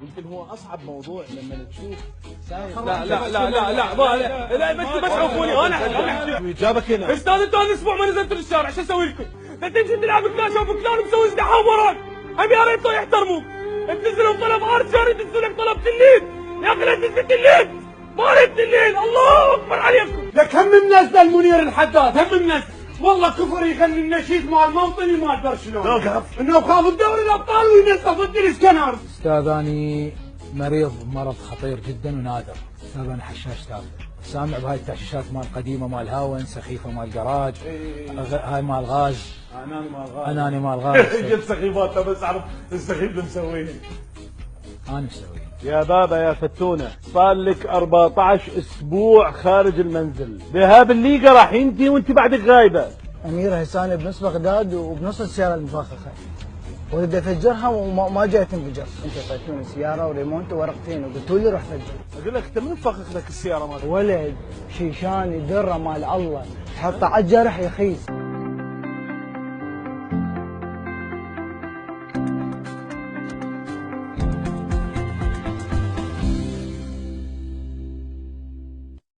يمكن هو اصعب موضوع لما تشوف سايق. لا لا لا لا لا لا بس عوفوني انا احكي. جابك هنا استاذ انت هذا الاسبوع ما نزلت للشارع شو اسوي لكم؟ لا تمشي تلعب كلاش اوف كلان مسوي ازدحام وراك. ابي يا ريت يحترموك. تنزلهم طلب ارشر يدزوا لك طلب تلين. يا اخي لا تنزل تلين. ما اريد تلين. الله اكبر عليكم. لك هم منزل المنير الحداد هم منزل. والله كفر يغني النشيد مال موطني مال برشلونه. وقف انه خاف الدوري الابطال وينزل ضد الاسكنار. استاذ اني مريض بمرض خطير جدا ونادر. استاذ انا حشاش تافه. سامع بهاي التعشيشات مال قديمه مال هاون سخيفه مال جراج. هاي مال غاز. اناني مال غاز. جبت سخيفات بس اعرف السخيف اللي مسويه. انا مسويه. يا بابا يا فتونة صار لك 14 اسبوع خارج المنزل، ذهاب الليقة راح ينتهي وانت بعدك غايبة. اميره هساني بنص بغداد وبنص السياره المفخخه. ولد افجرها وما جاي تنفجر. انت اعطيتوني سياره وريمونت وورقتين وقلتوا لي روح فجر. اقول لك انت من فخخ لك السياره مالك؟ ولد شيشاني دره مال الله تحطه على الجرح يخيس.